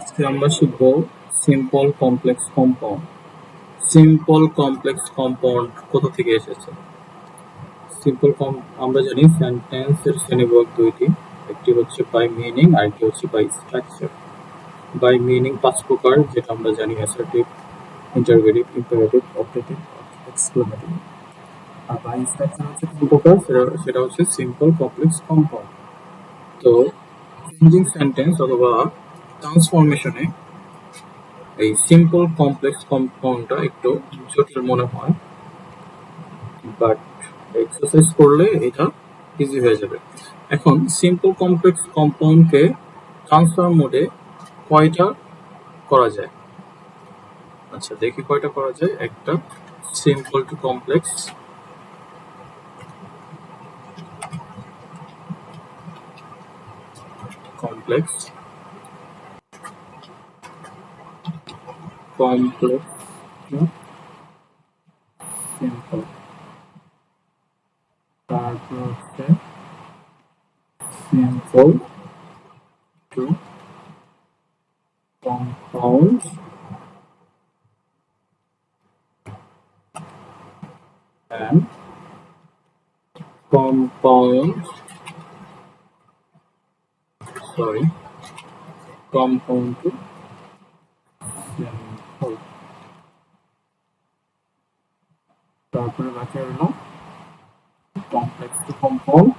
আজকে আমরা শিখব simple complex compound. Simple complex compound কোথা থেকে এসেছে? আমরা জানি সেন্টেন্সের শ্রেণীবিভাগ দুইটি, একটি হচ্ছে বাই মিনিং আর একটি হচ্ছে বাই স্ট্রাকচার। বাই মিনিং 5 প্রকার, যেটা আমরা জানি: assertive, interrogative, imperative, objective, exclamative. আর বাই স্ট্রাকচার হচ্ছে 3 প্রকার, সেটা হচ্ছে সিম্পল কমপ্লেক্স কম্পাউন্ড। তো চেঞ্জিং সেন্টেন্স অথবা ট্রান্সফরমেশনে এই সিম্পল কমপ্লেক্স কম্পাউন্ডটা একটু জটিল মনে হয়, বাট এক্সারসাইজ করলে এটা ইজি হয়ে যাবে। এখন সিম্পল কমপ্লেক্স কম্পাউন্ডকে ট্রান্সফর্ম মোডে কয়টা করা যায়? আচ্ছা, দেখি কয়টা করা যায়। একটা, simple to complex, complex, complex to simple, তারপর হচ্ছে simple to compound, and compound to simple। তারপরে বাকি হলো complex to compound,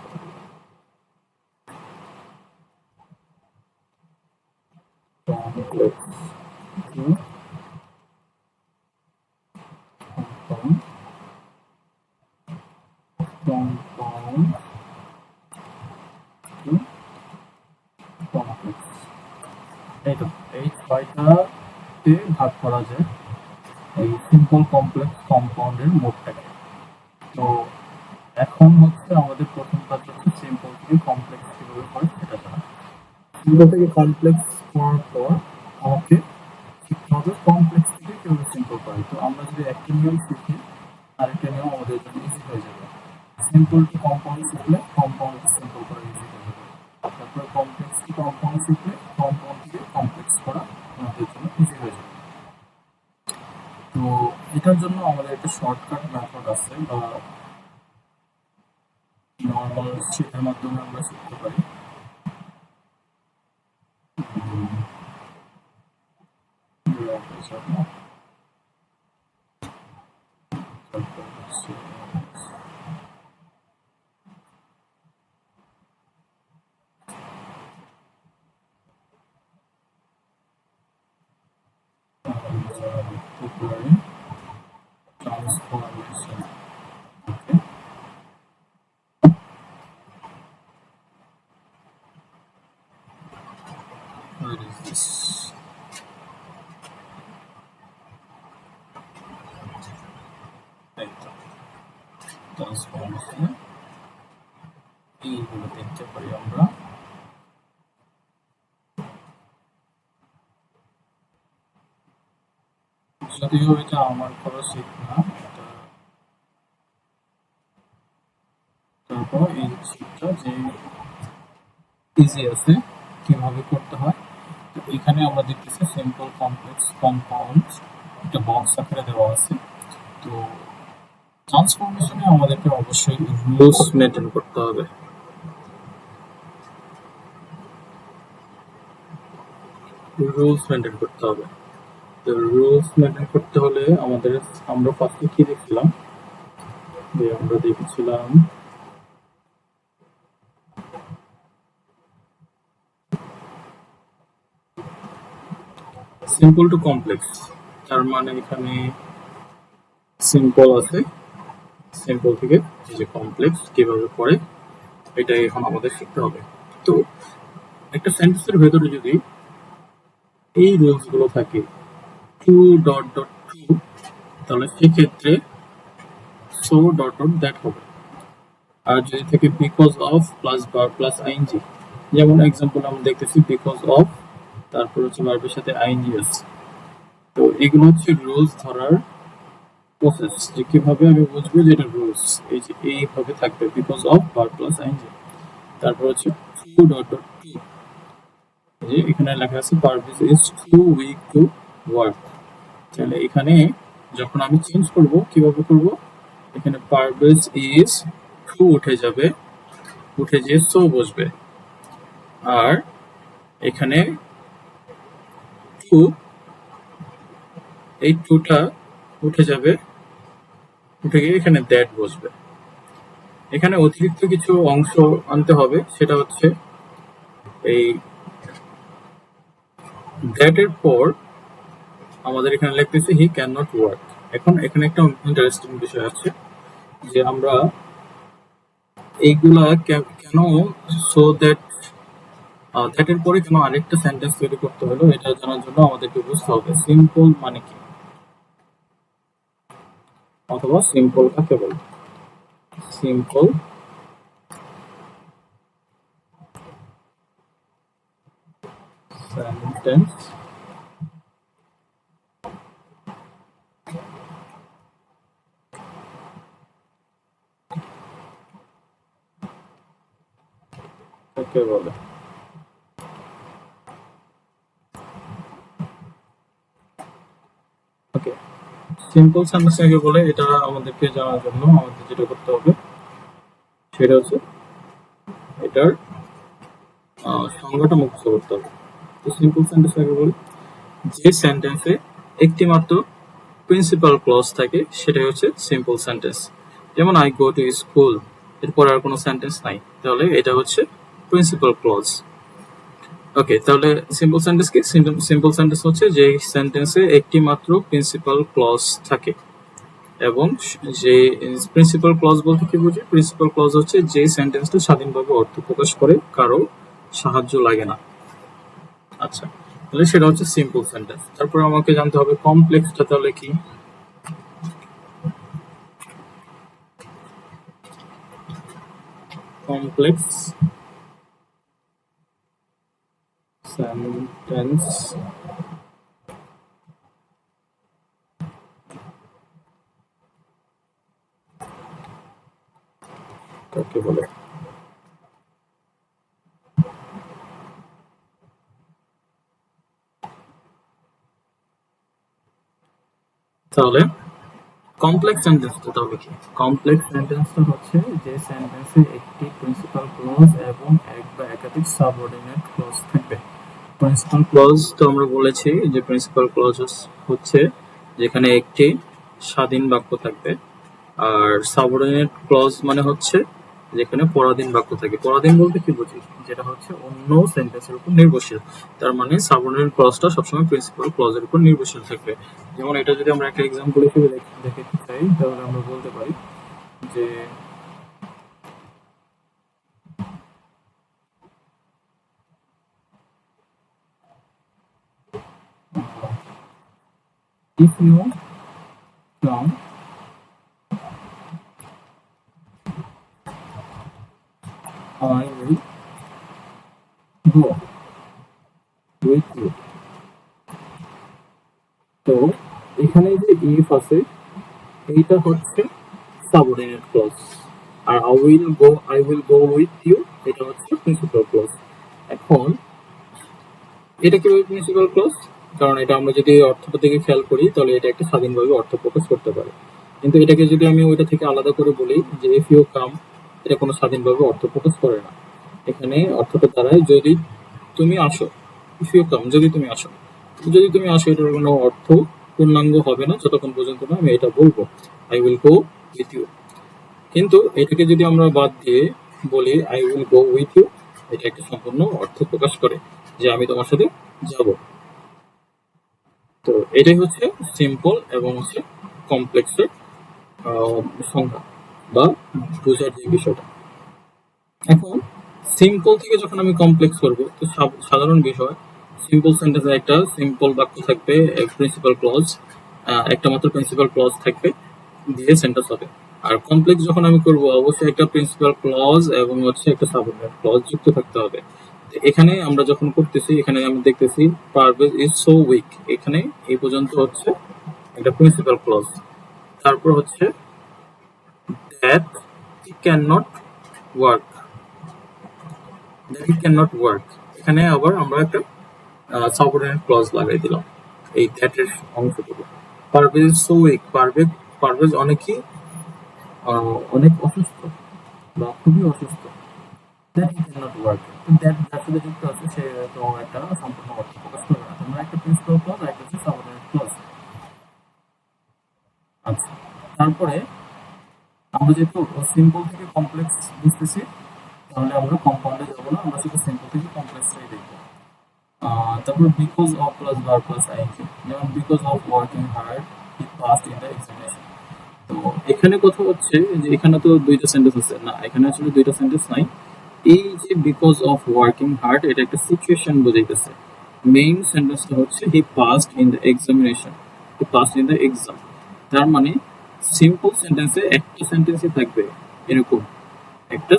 complex to compound, compound to complex. এই ছয়টাতে ভাগ করা যায় এই সিম্পল কমপ্লেক্স কম্পাউন্ডের মোটটাকে। তো এখন হচ্ছে আমাদের প্রথম কাজ হচ্ছে সিম্পল থেকে কমপ্লেক্স কিভাবে হয় সেটা জানা। সিম্পল থেকে কমপ্লেক্স করার পর আমাকে শিখতে হবে কমপ্লেক্স থেকে কিভাবে সিম্পল করে। তো আমরা যদি একটা নিয়ম শিখি, আরেকটা নিয়ম আমাদের জন্য ইজি হয়ে যাবে। সিম্পল টু কম্পাউন্ড শিখলে কম্পাউন্ড সিম্পল করা ইজি হয়ে যাবে। তারপরে কমপ্লেক্স টু কম্পাউন্ড শিখলে কম্পাউন্ড থেকে কমপ্লেক্স করা আমাদের জন্য ইজি হয়ে যাবে। তো এটার জন্য আমাদের একটা শর্টকাট মেথড আছে, বা নর্মাল শিখার মাধ্যমে আমরা শিখতে পারি। Transformation. Okay. What is this? Transformation এইগুলো দেখতে পারি আমরা। যদিও এটা আমার করা শিখ না, তারপর এই শিখটা যে ইজি আছে কিভাবে করতে হয়। তো এখানে আমরা দেখতেছি সিম্পল কমপ্লেক্স কম্পাউন্ড একটা বক্স আকারে দেওয়া আছে। তো ট্রান্সফরমেশনে আমাদেরকে অবশ্যই রুলস মেনটেন করতে হবে। রুলস মেনটেন করতে হলে আমরা ফার্স্টে কি দেখছিলাম, যে আমরা দেখেছিলাম সিম্পল টু কমপ্লেক্স। তার মানে এখানে সিম্পল আছে, সিম্পল থেকে যে কমপ্লেক্স কিভাবে করে এটা এখন আমাদের শিখতে হবে। তো একটা সেন্টেন্সের ভেতরে যদি এই রুলস গুলো থাকে 2.2, তাহলে সেক্ষেত্রে so .that হবে। আর যদি থাকে because of plus verb plus ING, যেমন এক্সাম্পল আমরা দেখতেছি বিকজ অফ, তারপর হচ্ছে ভার্বের সাথে আইএনজি আছে। তো এগুলো হচ্ছে রুলস ধরার প্রসেস, যে কিভাবে আমি বুঝবো যে এটা রুলস। এই যে এইভাবে থাকবে because of verb plus ING, তারপর হচ্ছে 2.2, যে এখানে লেখা আছে Parvez is too weak to work. তাহলে এখানে যখন আমি চেঞ্জ করব কিভাবে করব, এখানে পারভেজ ইজ টু উঠে যাবে, উঠে যেয়ে সো বসবে, আর এখানে টু, এই টুটা উঠে যাবে, উঠে গিয়ে এখানে দ্যাট বসবে। এখানে অতিরিক্ত কিছু অংশ আনতে হবে, সেটা হচ্ছে এই দ্যাট এর পর আমাদের এখানে লিখতেছি হি ক্যান নট ওয়ার্ক। এখন এখানে একটা ইন্টারেস্টিং বিষয় আছে যে আমরা এইগুলা কেন সো দ্যাট দ্যাট এর পরে কেন আরেকটা সেন্টেন্স তৈরি করতে হলো, এটা জানার জন্য আমাদেরকে বুঝতে হবে সিম্পল মানে কি, অথবা সিম্পল কাকে বলে। সিম্পল সেন্টেন্স কাকে বলে। ওকে, সিম্পল সেন্টেন্স কাকে বলে এটা আমাদেরকে জানার জন্য আমাদের যেটা করতে হবে সেটা হচ্ছে এটার সংজ্ঞাটা মুখস্থ করতে হবে। তো সিম্পল সেন্টেন্স কাকে বলে, যে সেন্টেন্সে একটি মাত্র প্রিন্সিপাল ক্লজ থাকে সেটাই হচ্ছে সিম্পল সেন্টেন্স। যেমন আই গো টু স্কুল, এরপর আর কোনো সেন্টেন্স নাই, তাহলে এটা হচ্ছে প্রিন্সিপাল ক্লজ। ওকে, তাহলে সিম্পল সেন্টেন্স কি? সিম্পল সেন্টেন্স হচ্ছে যে সেন্টেন্সে একটি মাত্র প্রিন্সিপাল ক্লজ থাকে, এবং যে প্রিন্সিপাল ক্লজ বলতে কি বুঝি? প্রিন্সিপাল ক্লজ হচ্ছে যে সেন্টেন্সটা স্বাধীনভাবে অর্থ প্রকাশ করে, কারো সাহায্য লাগে না। আচ্ছা, তাহলে সেটা হচ্ছে সিম্পল সেন্টেন্স। তারপর আমাকে জানতে হবে কমপ্লেক্সটা তাহলে কি। কমপ্লেক্স সেন্টেন্স কাকে বলে? তাহলে কমপ্লেক্স সেন্টেন্সটা তাহলে কি? কমপ্লেক্স সেন্টেন্সটা হচ্ছে যে সেন্টেন্সে একটি প্রিন্সিপাল ক্লজ এবং এক বা একাধিক সাবঅর্ডিনেট ক্লজ থাকবে। প্রিন্সিপাল ক্লজ তো আমরা বলেছি যে প্রিন্সিপাল ক্লজ হচ্ছে যেখানে একটি স্বাধীন বাক্য থাকবে, আর সাবঅর্ডিনেট ক্লজ মানে হচ্ছে যেখানে পরাধীন বাক্য থাকে। পরাধীন বলতে কি বুঝি? যেটা হচ্ছে অন্য সেন্টেন্সের উপর নির্ভরশীল। তার মানে সাবঅর্ডিনেট ক্লজটা সবসময় প্রিন্সিপাল ক্লজের উপর নির্ভরশীল থাকবে। যেমন এটা যদি আমরা একটা এক্সাম্পল হিসেবে দেখতে চাই, তাহলে আমরা বলতে পারি যে if you come I will go with you। তো এখানে যে if আছে এইটা হচ্ছে সাবঅর্ডিনেট ক্লজ, আর I will go with you এটা হচ্ছে প্রিন্সিপাল ক্লজ। এখন এটা কিভাবে প্রিন্সিপাল ক্লজ? কারণ এটা আমরা যদি অর্থটা থেকে খেয়াল করি তাহলে এটা একটা স্বাধীনভাবে অর্থ প্রকাশ করতে পারে, কিন্তু এটাকে যদি আমি ওইটা থেকে আলাদা করে বলি যে ইফ ইউ কাম, এটা কোনো স্বাধীনভাবে অর্থ প্রকাশ করে না। এখানে অর্থটা দাঁড়ায় যদি তুমি আসো, ইফ ইউ কাম, যদি তুমি আসো। যদি তুমি আসো এটার কোনো অর্থ পূর্ণাঙ্গ হবে না যতক্ষণ পর্যন্ত না আমি এটা বলবো I will go with you. কিন্তু এটাকে যদি আমরা বাদ দিয়ে বলি I will go with you, এটা একটা সম্পূর্ণ অর্থ প্রকাশ করে যে আমি তোমার সাথে যাব। তো এটাই হচ্ছে সিম্পল এবং হচ্ছে কমপ্লেক্সের সংখ্যা বা বোঝার যে বিষয়টা। এখন সিম্পল থেকে যখন আমি কমপ্লেক্স করব, তো সাধারণ বিষয় সিম্পল সেন্টেন্সে একটা সিম্পল বাক্য থাকবে, প্রিন্সিপাল ক্লজ, একটা মাত্র প্রিন্সিপাল ক্লজ থাকবে, দিয়ে সেন্টেন্স হবে। আর কমপ্লেক্স যখন আমি করব অবশ্যই একটা প্রিন্সিপাল ক্লজ এবং হচ্ছে একটা সাবঅর্ডিনেট ক্লজ যুক্ত থাকতে হবে। এখানে আমরা যখন করতেছি এখানে আমি দেখতেছি পারভেজ ইজ সো উইক, এখানে এই পর্যন্ত হচ্ছে একটা প্রিন্সিপাল ক্লজ। তারপর হচ্ছে that he can not work, that he can not work, এখানে আবার আমরা একটা সাবঅর্ডিনেট ক্লজ লাগাই দিলাম এই দ্যাটের অংশটুকু। Parvez is so weak, Parvez অনেক অসুস্থ বা খুবই অসুস্থ। That he can not work. That যার সাথে যুক্ত আছে সে তো একটা সম্পূর্ণ অর্থ প্রকাশ করবে না। তোমরা একটা প্রিন্সিপাল ক্লজ আর একটা হচ্ছে সাবঅর্ডিনেট ক্লজ। আচ্ছা, তারপরে আমরা যেহেতু সিম্পল থেকে কমপ্লেক্স বুঝতেছি, তাহলে আমরা কম্পাউন্ডে যাবো না, আমরা শুধু সিম্পল থেকে কমপ্লেক্সটাই দেখবো। তারপর because of plus verb plus ING, যেমন because of working hard he passed in the examination. তো এখানে কথা হচ্ছে যে এখানে তো দুইটা সেন্টেন্স আছে না, এখানে আসলে দুইটা সেন্টেন্স নাই। এই যে বিকজ অফ ওয়ার্কিং হার্ড এটা একটা সিচুয়েশন বোঝাইতেছে। মেইন সেন্টেন্সটা হচ্ছে he passed in the examination, he passed in the exam. তার মানে সিম্পল সেন্টেন্সে একটা সেন্টেন্সই থাকবে এরকম, একটা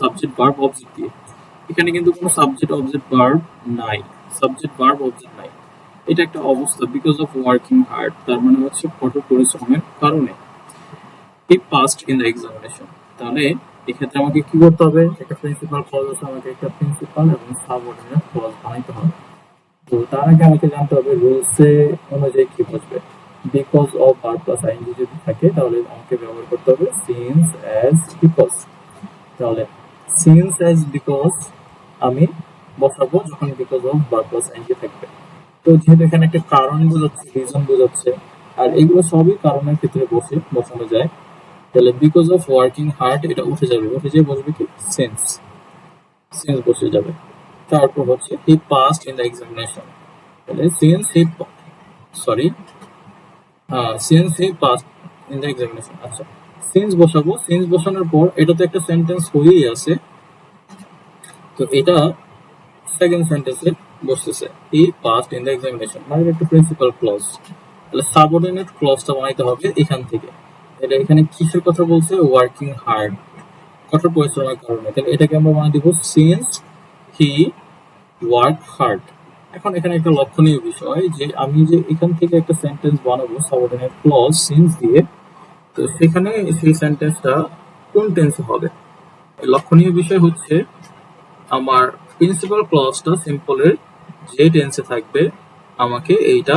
সাবজেক্ট ভার্ব অবজেক্ট দিয়ে। এখানে কিন্তু কোনো সাবজেক্ট অবজেক্ট ভার্ব নাই, সাবজেক্ট ভার্ব অবজেক্ট নাই। এটা একটা অবস্থা, বিকজ অফ ওয়ার্কিং হার্ড তার মানে হচ্ছে কঠোর পরিশ্রমের কারণে। হি পাসড ইন দ্য এক্সামিনেশন, তাহলে এক্ষেত্রে আমাকে কি করতে হবে, একটা প্রিন্সিপাল ক্লজ আছে, আমাকে একটা প্রিন্সিপাল এবং সাবঅর্ডিনেট ক্লজ বানাইতে হবে। তো তার আগে আমাকে জানতে হবে রুলসে অনুযায়ী কি বসবে। Because of verb plus ING যদি থাকে তাহলে আমাকে ব্যবহার করতে হবে সিন্স অ্যাজ বিকজ। তাহলে সিন্স অ্যাজ বিকজ আমি বসাবো যখন because of verb plus ING থাকবে। তো যেহেতু এখানে একটা কারণ বোঝাচ্ছে, রিজন বোঝাচ্ছে, আর এগুলো সবই কারণের ক্ষেত্রে বসানো যায়। তাহলে বিকজ অফ ওয়ার্কিং হার্ড এটা উঠে যাবে, উঠে যেয়ে বসবে কি সিন্স, সিন্স বসে যাবে। তারপর হচ্ছে he passed in the examination, তাহলে since he sorry since he passed in the examination. আচ্ছা, সিন্স বসাবো, সিন্স বসানোর পর এটা তো একটা সেন্টেন্স হয়েই আছে, তো এটা সেকেন্ড সেন্টেন্সে বসতেছে হি পাসড ইন দ্য এক্সামিনেশন, মানে একটা প্রিন্সিপাল ক্লজ। তাহলে সাবঅর্ডিনেট ক্লজটা বানাইতে হবে এখান থেকে। এটা এখানে কিসের কথা বলছে, ওয়ার্কিং হার্ড, কঠোর পরিশ্রমের কারণে। তাহলে এটাকে আমরা বানিয়ে দিব সিন্স হি ওয়ার্ক হার্ড। এখন এখানে একটা লক্ষণীয় বিষয় যে আমি যে এখান থেকে একটা সেন্টেন্স বানাবো সাবঅর্ডিনেট ক্লজ সিন্স দিয়ে, তো সেখানে সেই সেন্টেন্সটা কোন টেন্সে হবে। লক্ষণীয় বিষয় হচ্ছে আমার প্রিন্সিপাল ক্লজটা সিম্পলের যে টেন্সে থাকবে আমাকে এইটা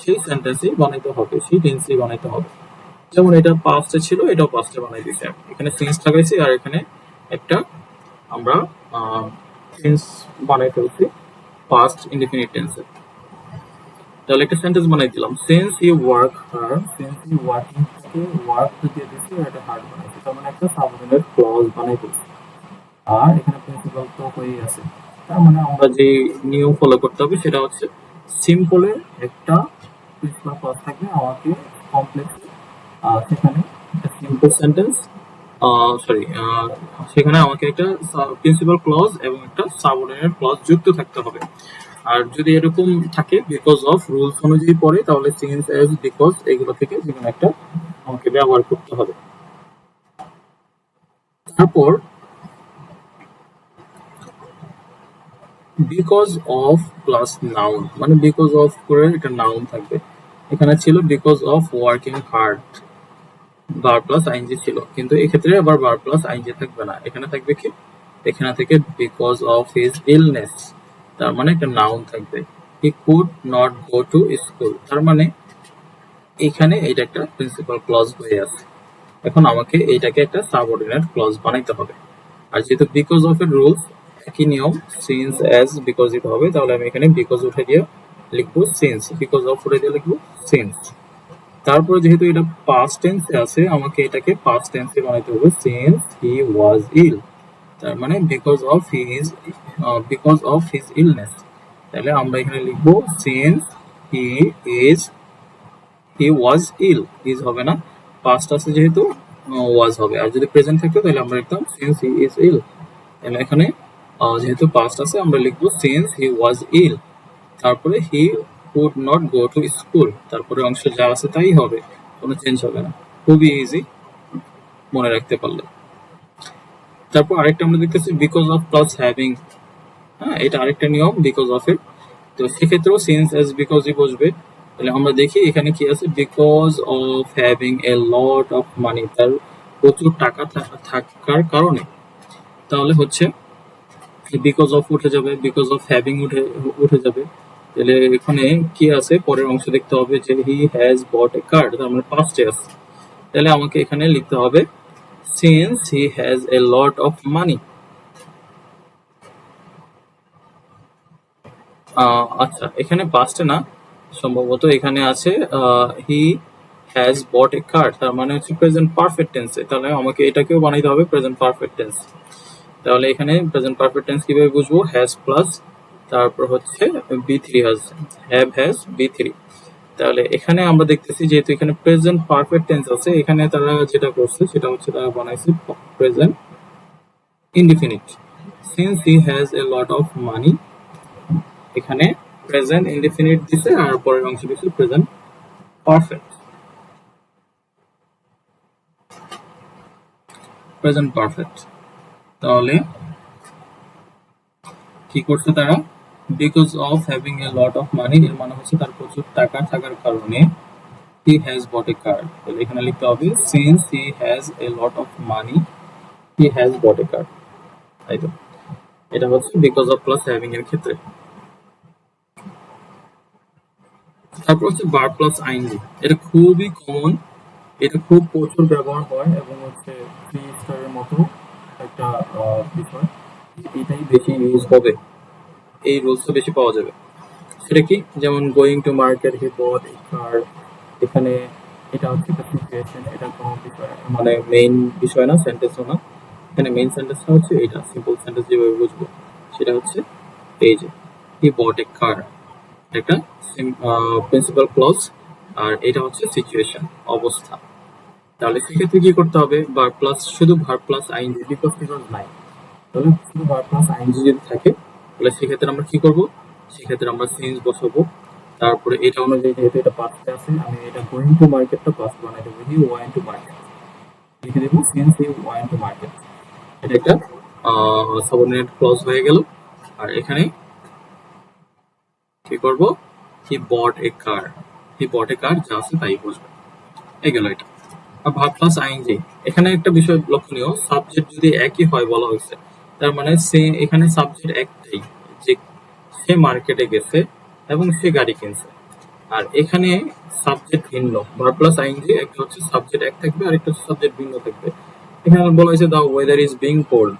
সেই সেন্টেন্সে বানাইতে হবে, সেই টেন্সে বানাইতে হবে। যেমন এটা পাস্টে ছিল, এটাও পাস্টে বানাই দিয়েছি, এখানে সিন্স লাগাইছি আর এখানে একটা আমরা সিন্স বানাই ফেলছি পাস্ট ইনডিফিনিট টেন্সে। তাহলে একটা সেন্টেন্স বানাই দিলাম since he work hard, since he working থেকে ওয়ার্ক দিয়ে দিয়েছি আর এটা হার্ড বানাইছি, তার মানে একটা সাবঅর্ডিনেট ক্লজ বানাই দিয়েছি। আর এখানে প্রিন্সিপাল তো হয়েই আছে, তার মানে আমরা যে নিয়ম ফলো করতে হবে সেটা হচ্ছে সিম্পলে একটা প্রিন্সিপাল ক্লজ থাকবে, আমাকে কমপ্লেক্স সেখানে একটা সিম্পল সেন্টেন্স সরি সেখানে আমাকে একটা প্রিন্সিপাল ক্লজ এবং একটা সাবঅর্ডিনেট ক্লজ যুক্ত থাকতে হবে। আর যদি এরকম থাকে বিকজ অফ রুলস অনুযায়ী পড়ে তাহলে সিন্স এজ বিকজ এগুলো থেকে যে কোনো একটা আমাকে ব্যবহার করতে হবে। তারপর বিকজ অফ প্লাস নাউন, মানে বিকজ অফ করে একটা নাউন থাকবে। এখানে ছিল because of working hard, verb plus ING ছিল, কিন্তু এক্ষেত্রে আবার ভার্ব প্লাস আইএনজি থাকবে না, এখানে থাকবে কি, এখানে থেকে বিকজ অফ হিজ ইলনেস, তার মানে একটা নাউন থাকবে। হি could not go to school, তার মানে এখানে এটা একটা প্রিন্সিপাল ক্লজ হয়ে আছে। এখন আমাকে এইটাকে একটা সাবঅর্ডিনেট ক্লজ বানাইতে হবে। আর যেহেতু বিকজ অফ এর রুলস একই নিয়ম, সিন্স অ্যাজ বিকজ দিতে হবে, তাহলে আমি এখানে বিকজ উঠে দিয়ে লিখবো সিন্স, বিকজ অফ উঠে দিয়ে লিখবো সিন্স। তারপরে যেহেতু এটা পাস্ট টেন্সে আছে আমাকে এটাকে পাস্ট টেন্সে বানাইতে হবে সিন্স হি ওয়াজ ইল, তার মানে বিকজ অফ হিজ ইলনেস। তাহলে আমরা এখানে লিখবো since he is he was ill, is হবে না, পাস্ট আছে যেহেতু ওয়াজ হবে। আর যদি প্রেজেন্ট থাকতো তাহলে আমরা লিখতাম সিন্স হি ইজ ইল। তাহলে এখানে যেহেতু পাস্ট আছে আমরা লিখবো সিন্স হি ওয়াজ ইল, তারপরে হি could not go to school, তারপরে অংশ যা আছে তাই হবে, কোনো চেঞ্জ হবে না। খুবই ইজি মনে রাখতে পারলে। তারপর আরেকটা আমরা দেখতেছি বিকজ অফ প্লাস হ্যাভিং, হ্যাঁ এটা আরেকটা নিয়ম বিকজ অফ এর। তো সেক্ষেত্রেও সিন্স এজ বিকজই বসবে। তাহলে আমরা দেখি এখানে কি আছে, because of having a lot of মানি, তার প্রচুর টাকা থাকার কারণে। তাহলে হচ্ছে বিকজ অফ উঠে যাবে, বিকজ অফ হ্যাভিং উঠে যাবে, তাহলে এখানে কি আছে, পরের অংশ দেখতে হবে যে হি হ্যাজ বট এ কার, তার মানে পাস্টে আছে। তাহলে আমাকে এখানে লিখতে হবে since he has a lot of মানি। আচ্ছা, এখানে পাস্টে না, সম্ভবত এখানে আছে হি হ্যাজ বট এ কার, তার মানে হচ্ছে প্রেজেন্ট পারফেক্ট টেন্সে। তাহলে আমাকে এটাকেও বানাইতে হবে প্রেজেন্ট পারফেক্ট টেন্স। তাহলে এখানে প্রেজেন্ট পারফেক্ট টেন্স কিভাবে বুঝবো, হ্যাজ প্লাস তারপর হচ্ছে বি থ্রি আছে, হ্যাভ হ্যাজ বি থ্রি। তাহলে এখানে আমরা দেখতেছি যেহেতু এখানে প্রেজেন্ট পারফেক্ট টেন্স আছে, এখানে তারা যেটা করছে সেটা হচ্ছে তারা বানাইছে present indefinite. Since he has a lot of মানি, এখানে প্রেজেন্ট ইনডিফিনিট দিছে আর পরের অংশ দিছে প্রেজেন্ট পারফেক্ট। Present perfect. তাহলে কি করছে তারা, because of having a lot of মানি, এর মানে হচ্ছে তার প্রচুর টাকা থাকার কারণে হি হ্যাজ বট এ কার। তাহলে এখানে লিখতে হবে since he has a lot of money he has bought a car. তাই তো, এটা হচ্ছে বিকজ অফ প্লাস হ্যাভিং এর ক্ষেত্রে। তারপর হচ্ছে ভার্ব প্লাস আইএনজি, এটা খুবই কমন, এটা খুব প্রচুর ব্যবহার হয় এবং হচ্ছে থ্রি স্টারের মতো একটা বিষয়, এটাই বেশি ইউজ হবে, এই রুলসটা বেশি পাওয়া যাবে। সেটা কি, যেমন going to market he bot a কার, এখানে এটা হচ্ছে একটা সিচুয়েশন, এটা কোনো বিষয় মানে মেইন বিষয় না, সেন্টেন্সও না। এখানে মেইন সেন্টেন্সটা হচ্ছে এটা, সিম্পল সেন্টেন্স যেভাবে বুঝবো সেটা হচ্ছে এই যে হি বট এ কার, একটা প্রিন্সিপাল ক্লজ, আর এটা হচ্ছে সিচুয়েশন, অবস্থা। তাহলে সেক্ষেত্রে কি করতে হবে, ভার্ব প্লাস শুধু ভার্ব প্লাস আইএনজি, বিকজ নাই, তাহলে শুধু ভার্ব প্লাস আইএনজি যদি থাকে তাহলে সেক্ষেত্রে আমরা কি করব, সেক্ষেত্রে আমরা সিন্স বসাবো। তারপরে এটা অনুযায়ী যেহেতু এটা পাস্টে আছে, আমি এটা গোয়িং টু মার্কেটটা পাস্ট বানাই দেবো, হি ওয়েন্ট টু মার্কেট, লিখে দেবো since he went to market. এটা একটা সাবঅর্ডিনেট ক্লজ হয়ে গেল। আর এখানে কি করব, হি বট a car, he bot a কার যা আছে তাই বসবে, এই গেল এটা। আর ভার্ব প্লাস আইএনজি, এখানে একটা বিষয় লক্ষণীয়, সাবজেক্ট যদি একই হয় বলা হয়েছে, তার মানে সে এখানে সাবজেক্ট একটাই, যে সে মার্কেটে গেছে এবং সে গাড়ি কিনছে। আর এখানে সাবজেক্ট ভিন্ন, ভার্ব প্লাস আইএনজি একটা হচ্ছে সাবজেক্ট এক থাকবে আর একটা সাবজেক্ট ভিন্ন থাকবে। এখানে বলা হয়েছে the weather is being cold,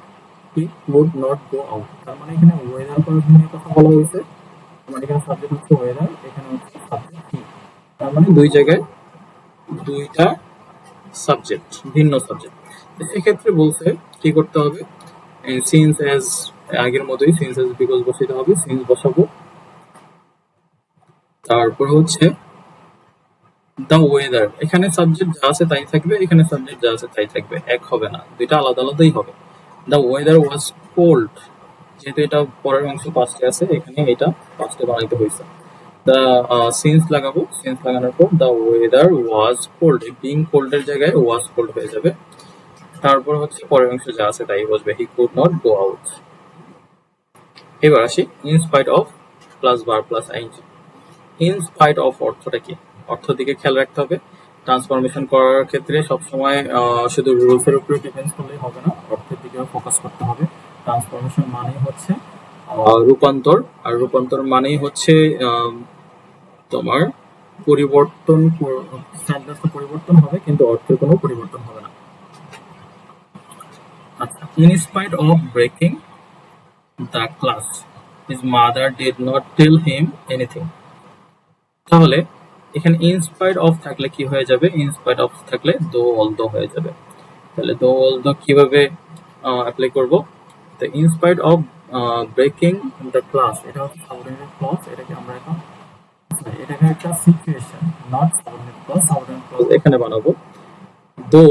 he would not go out, তার মানে এখানে ওয়েদার নিয়ে কথা বলা হয়েছে, মানে এখানে সাবজেক্ট হচ্ছে ওয়েদার, এখানে হচ্ছে সাবজেক্ট হি, তার মানে দুই জায়গায় দুইটা সাবজেক্ট, ভিন্ন সাবজেক্ট। সেক্ষেত্রে বলছে কি করতে হবে, সিন্স অ্যাজ আগের মতোই সিন্স অ্যাজ বিকজ বসাতে হবে, সিন্স বসাবো। তারপর হচ্ছে দ্য ওয়েদার, এখানে সাবজেক্ট যা আছে তাই থাকবে, এখানে সাবজেক্ট যা আছে তাই থাকবে, এক হবে না, দুইটা আলাদা আলাদাই হবে। দ্য ওয়েদার ওয়াজ কোল্ড, যেহেতু এটা পরের অংশ পাস্টে আছে, এখানে এটা পাস্টে বানাইতে হয়েছে। দ্য সিন্স লাগাবো, সিন্স লাগানোর পর the weather was cold, being কোল্ডের জায়গায় ওয়াজ কোল্ড হয়ে যাবে। তারপর হচ্ছে পরের অংশ যা আছে তাই বসবে, he could not go out. এবার আসি in spite of plus verb plus ING. In spite of অর্থটা কি, অর্থ দিকে খেয়াল রাখতে হবে। ট্রান্সফরমেশন করার ক্ষেত্রে সবসময় শুধু রুলস এর উপরে ডিপেন্ড করলেই হবে না, অর্থের দিকেও ফোকাস করতে হবে। ট্রান্সফরমেশন মানেই হচ্ছে রূপান্তর, আর রূপান্তর মানেই হচ্ছে তোমার পরিবর্তন, সেন্টেন্সটা পরিবর্তন হবে কিন্তু অর্থের কোনো পরিবর্তন হবে না। আচ্ছা, in spite of breaking the class his mother did not tell him anything. তাহলে এখানে ইনস্পাইট অফ থাকলে কি হয়ে যাবে, ইনস্পাইট অফ থাকলে দো অলদো হয়ে যাবে। তাহলে দো অলদো কিভাবে অ্যাপ্লাই করব, তো in spite of breaking the class, এটা হচ্ছে সাবঅর্ডিনেট ক্লজ, এটাকে আমরা এখন এটাকে একটা situation, not subordinate clause, subordinate clause এখানে বানাবো। দো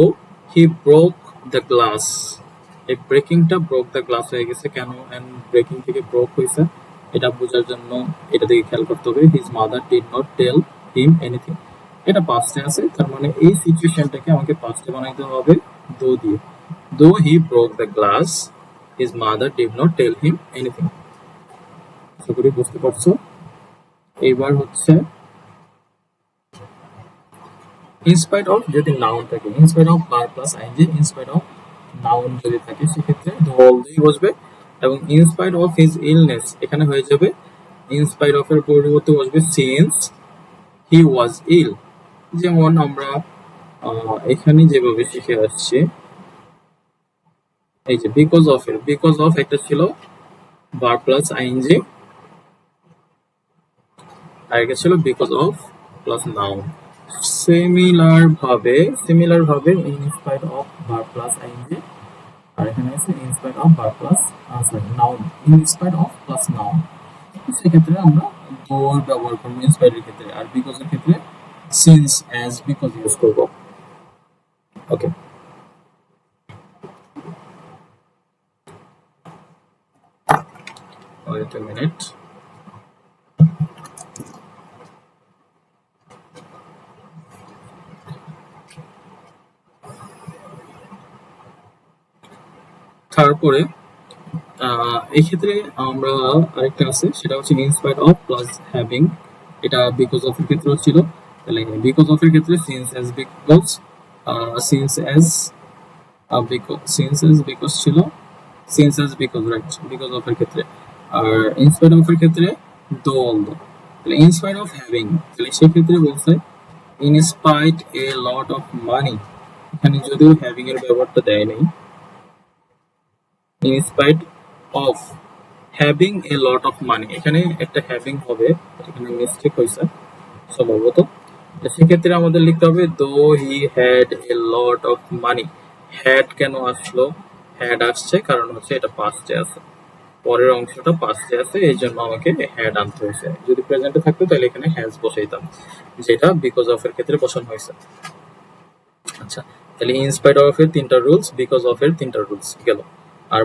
হি ব্রোক দ্য গ্লাস, এই ব্রেকিংটা ব্রোক দ্য গ্লাস হয়ে গেছে কেন, এন্ড ব্রেকিং থেকে ব্রোক হয়েছে এটা বোঝার জন্য এটা দিকে খেয়াল করতে হবে। His mother did not tell him anything, এটা পাস্টে আছে, তার মানে এই সিচুয়েশনটাকে আমাকে পাস্টে বানাইতে হবে দো দিয়ে। Though he broke the glass his mother did not tell him anything. আশা করি বুঝতে পারছো। এইবার হচ্ছে ইনস্পাইট অফ যদি নাউন থাকে, in spite of verb plus ING, in spite of noun যদি থাকে সেক্ষেত্রে দো অলদোই বসবে, এবং ইনস্পাইট অফ হিজ ইলনেস এখানে হয়ে যাবে ইন স্পাইট অফ এর পরিবর্তে বসবে সিন্স হি ওয়াজ ইল। যেমন আমরা এখানে যেভাবে শিখে আসছি, এই যে বিকজ অফ এর বিকজ অফ একটা ছিল ভার্ব প্লাস আইএনজি, আর একটা ছিল because of plus noun. Similar ভাবে in spite of verb plus ING, আর এখানে আছে in spite of verb plus noun, in spite of plus noun. সেক্ষেত্রে আমরা ডোর ব্যবহার করবো ইন স্পাইট এর ক্ষেত্রে, আর বিকজ এর ক্ষেত্রে সিন্স অ্যাজ বিকজ ইউজ করব। ওকে, wait a minute. তারপরে এই ক্ষেত্রে আমরা আরেকটা আছে, সেটা হচ্ছে ইনস্পাইট অফ প্লাস হ্যাভিং। এটা বিকজ অফ এর ক্ষেত্রে ছিল, তাহলে বিকজ অফ এর ক্ষেত্রে since as because, since as because ছিল, since as because, right, because of এর ক্ষেত্রে। আর ইনস্পাইট অফ এর ক্ষেত্রে দো অল দো। তাহলে ইনস্পাইট অফ হ্যাভিং, তাহলে সেক্ষেত্রে বলছে in spite A lot of মানি। এখানে যদিও হ্যাভিং এর ব্যবহারটা দেয় নাই, in spite of having a lot of money, এখানে একটা হ্যাভিং হবে, এখানে মিস্টেক হয়েছে সম্ভবত। সেক্ষেত্রে আমাদের লিখতে হবে দো he had a lot of money. Had কেন আসলো? হ্যাড আসছে কারণ হচ্ছে এটা পাস্টে আছে, পরের অংশটা পাস্টে আছে, এই জন্য আমাকে হ্যাড আনতে হয়েছে। যদি প্রেজেন্টে থাকতো তাহলে এখানে হ্যাজ বসাইতাম, যেটা বিকজ অফ এর ক্ষেত্রে বসানো হয়েছে। আচ্ছা, তাহলে ইন স্পাইট অফ এর তিনটা রুলস, বিকজ অফ এর তিনটা রুলস গেল, আর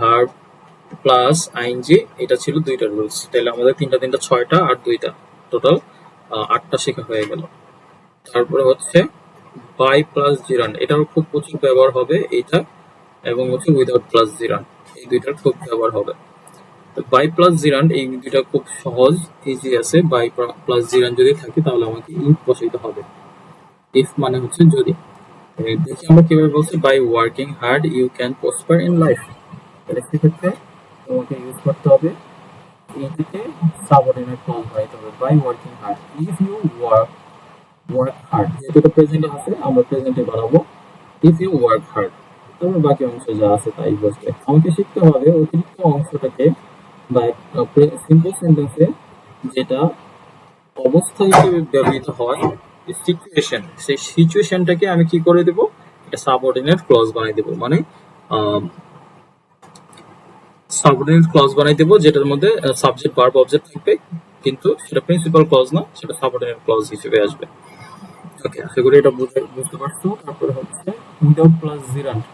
ভার্ব প্লাস আইএনজি এটা ছিল দুইটা রুলস। তাহলে আমাদের তিনটা ছয়টা আর দুইটা, টোটাল 8টা শেখা হয়ে গেল। তারপরে হচ্ছে বাই প্লাস জিরান, এটারও খুব প্রচুর ব্যবহার হবে এইটা, এবং হচ্ছে উইদাউট প্লাস জিরান, এই দুইটার খুব ব্যবহার হবে। তো বাই প্লাস জিরান এই দুইটা খুব সহজ, ইজি আছে। বাই প্লাস জিরান যদি থাকে তাহলে আমাকে ইফ বসাইতে হবে। ইফ মানে হচ্ছে যদি। দেখি আমরা কিভাবে বলছি, by working hard you can prosper in life. তাহলে সেক্ষেত্রে তোমাকে ইউজ করতে হবে এটাকে সাবঅর্ডিনেট ক্লজ বানাইতে হবে, by working hard. If you work hard, যেহেতু এটা প্রেজেন্টে আছে আমরা প্রেজেন্টে বানাবো ইফ ইউ ওয়ার্ক হার্ড। তারপর বাকি অংশ যা আছে তাই বসবে। আমাকে শিখতে হবে অতিরিক্ত অংশটাকে বা সিম্পল সেন্টেন্সে যেটা অবস্থা হিসেবে ব্যবহৃত হয়, সিচুয়েশন, সেই সিচুয়েশনটাকে আমি কি করে দেব, এটা সাবঅর্ডিনেট ক্লজ বানাই দেব। মানে সাবঅর্ডিনেট ক্লজ বানাই দেব যেটার মধ্যে সাবজেক্ট ভার্ব অবজেক্ট থাকবে, কিন্তু সেটা প্রিন্সিপাল ক্লজ না, সেটা সাবঅর্ডিনেট ক্লজ হিসেবে আসবে। ওকে, আশা করি এটা বুঝতে পারছো। তারপরে হচ্ছে উইদাউট প্লাস জিরান্ট।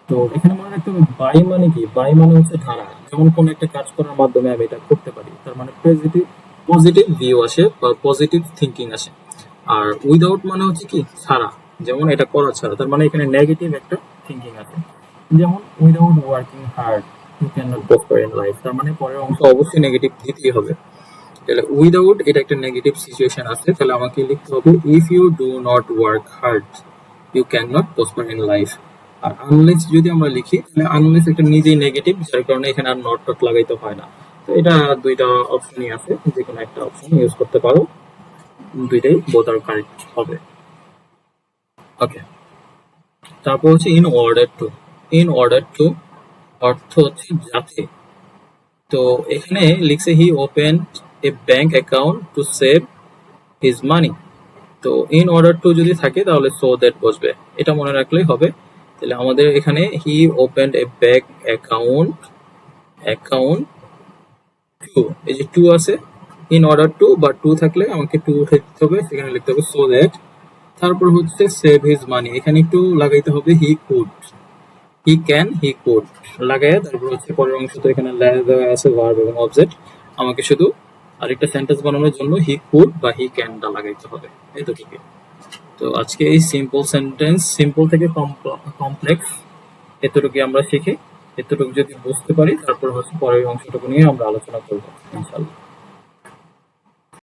তো এখানে মনে রাখতে হবে বাই মানে কি, বাই মানে হচ্ছে ধারা। যেমন কোন একটা কাজ করার মাধ্যমে আমি এটা করতে পারি, তার মানে পজিটিভ ভিউ আসে বা পজিটিভ থিঙ্কিং আসে। আর উইদাউট মানে হচ্ছে কি ছাড়া, যেমন এটা করা ছাড়া, তার মানে এখানে নেগেটিভ একটা থিঙ্কিং আছে। যেমন without working hard you can not prosper in life, তার মানে পরের অংশ অবশ্যই নেগেটিভ দিতেই হবে। তাহলে উইদাউট এটা একটা নেগেটিভ সিচুয়েশন আছে, তাহলে আমাকে লিখতে হবে if you do not work hard you can not prosper in life. আর আনলেস যদি আমরা লিখি, তাহলে আনলেস একটা নিজেই নেগেটিভ, যার কারণে এখানে আর নট টট লাগাইতে হয় না। তো এটা দুইটা অপশনই আছে, যে কোনো একটা অপশন ইউজ করতে পারো, দুইটাই বোথ আর কারেক্ট হবে। ওকে, তারপর হচ্ছে ইন অর্ডার টু অর্থ হচ্ছে যাতে। তো এখানে লিখছে হি open A bank account to save his মানি। তো ইন অর্ডার টু যদি থাকে তাহলে সো দ্যাট বসবে, এটা মনে রাখলেই হবে। তাহলে আমাদের এখানে he opened A bank account two, এই যে টু আছে, ইন অর্ডার টু বা টু থাকলে আমাকে টু উঠে দিতে হবে, সেখানে লিখতে হবে সো দ্যাট। তারপর হচ্ছে সেভ হিজ মানি, এখানে একটু লাগাইতে হবে he could, he can, he could লাগায়। তারপর হচ্ছে পরের অংশ তো এখানে দেওয়া আছে ভার্ব এবং অবজেক্ট, আমাকে শুধু আরেকটা সেন্টেন্স বানানোর জন্য হি কুড বা হি ক্যানটা লাগাইতে হবে, এতটুকু। তো আজকে এই সিম্পল সেন্টেন্স, সিম্পল থেকে কমপ্লেক্স, এতটুকু আমরা শিখি। এতটুকু যদি বুঝতে পারি তারপর হচ্ছে পরের অংশটুকু নিয়ে আমরা আলোচনা করবো ইনশাআল্লাহ।